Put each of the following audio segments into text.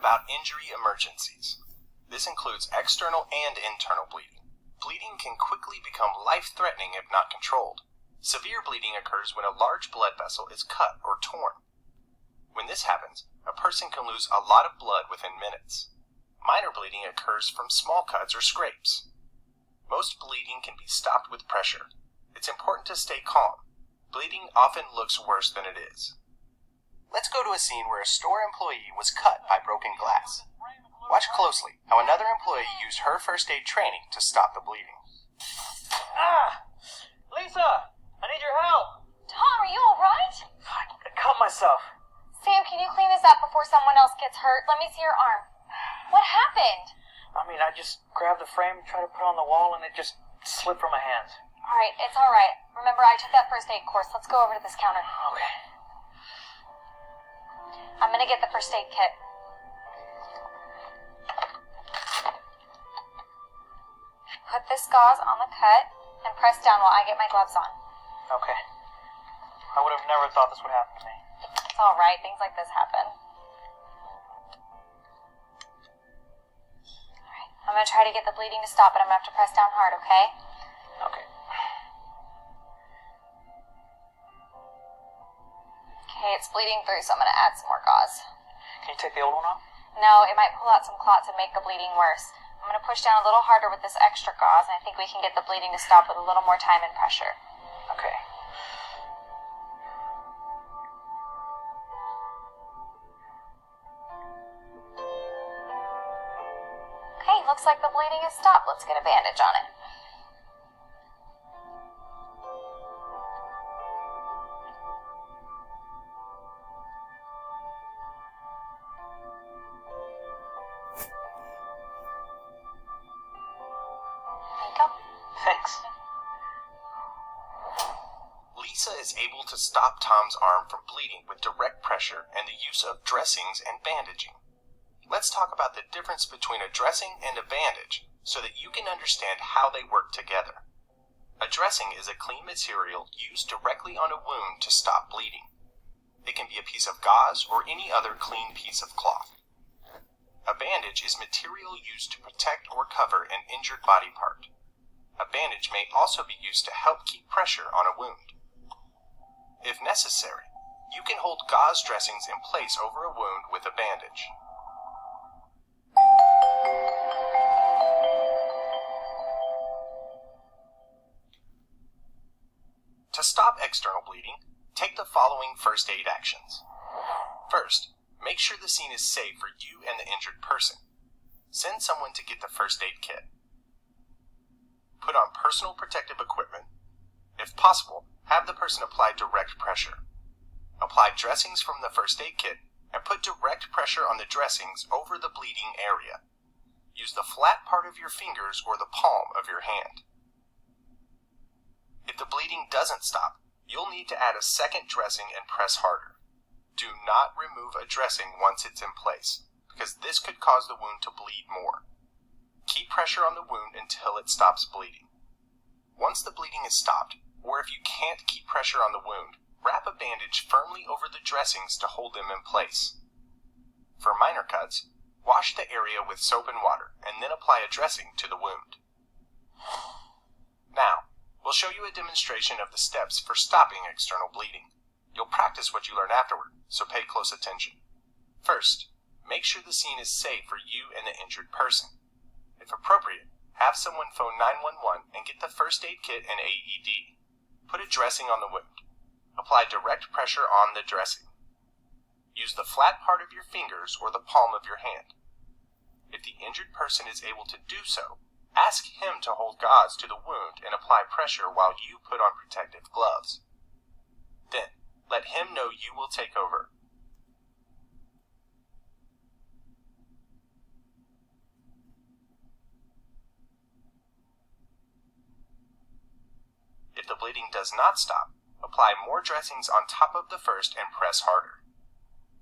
about injury emergencies. This includes external and internal bleeding. Bleeding can quickly become life-threatening if not controlled. Severe bleeding occurs when a large blood vessel is cut or torn. When this happens, a person can lose a lot of blood within minutes. Minor bleeding occurs from small cuts or scrapes. Most bleeding can be stopped with pressure. It's important to stay calm. Bleeding often looks worse than it is. Let's go to a scene where a store employee was cut by broken glass. Watch closely how another employee used her first aid training to stop the bleeding. Lisa, I need your help. Tom, are you alright? I cut myself. Sam, can you clean this up before someone else gets hurt? Let me see your arm. What happened? I just grabbed the frame, tried to put it on the wall, and it just slipped from my hands. Alright, it's alright. Remember, I took that first aid course. Let's go over to this counter. Okay. I'm gonna get the first aid kit. Put this gauze on the cut and press down while I get my gloves on. Okay. I would have never thought this would happen to me. It's alright, things like this happen. Alright, I'm gonna try to get the bleeding to stop, but I'm gonna have to press down hard, okay? Okay. Okay, it's bleeding through, so I'm gonna add some more gauze. Can you take the old one off? No, it might pull out some clots and make the bleeding worse. I'm going to push down a little harder with this extra gauze, and I think we can get the bleeding to stop with a little more time and pressure. Okay. Okay, looks like the bleeding has stopped. Let's get a bandage on it. Thanks. Lisa is able to stop Tom's arm from bleeding with direct pressure and the use of dressings and bandaging. Let's talk about the difference between a dressing and a bandage so that you can understand how they work together. A dressing is a clean material used directly on a wound to stop bleeding. It can be a piece of gauze or any other clean piece of cloth. A bandage is material used to protect or cover an injured body part. A bandage may also be used to help keep pressure on a wound. If necessary, you can hold gauze dressings in place over a wound with a bandage. To stop external bleeding, take the following first aid actions. First, make sure the scene is safe for you and the injured person. Send someone to get the first aid kit. Put on personal protective equipment. If possible, have the person apply direct pressure. Apply dressings from the first aid kit and put direct pressure on the dressings over the bleeding area. Use the flat part of your fingers or the palm of your hand. If the bleeding doesn't stop, you'll need to add a second dressing and press harder. Do not remove a dressing once it's in place, because this could cause the wound to bleed more. Keep pressure on the wound until it stops bleeding. Once the bleeding is stopped, or if you can't keep pressure on the wound, wrap a bandage firmly over the dressings to hold them in place. For minor cuts, wash the area with soap and water, and then apply a dressing to the wound. Now, we'll show you a demonstration of the steps for stopping external bleeding. You'll practice what you learn afterward, so pay close attention. First, make sure the scene is safe for you and the injured person. If appropriate, have someone phone 911 and get the first aid kit and AED. Put a dressing on the wound. Apply direct pressure on the dressing. Use the flat part of your fingers or the palm of your hand. If the injured person is able to do so, ask him to hold gauze to the wound and apply pressure while you put on protective gloves. Then, let him know you will take over. If the bleeding does not stop, apply more dressings on top of the first and press harder.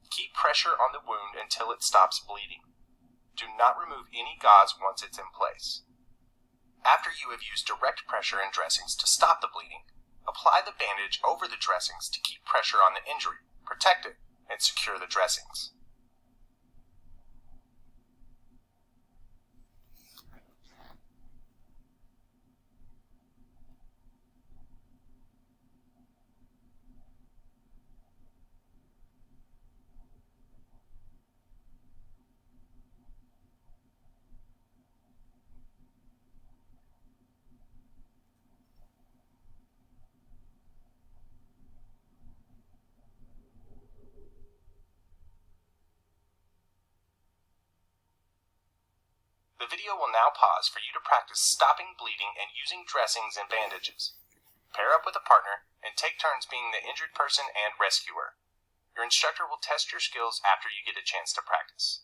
Keep pressure on the wound until it stops bleeding. Do not remove any gauze once it's in place. After you have used direct pressure and dressings to stop the bleeding, apply the bandage over the dressings to keep pressure on the injury, protect it, and secure the dressings. video will now pause for you to practice stopping bleeding and using dressings and bandages. Pair up with a partner and take turns being the injured person and rescuer. Your instructor will test your skills after you get a chance to practice.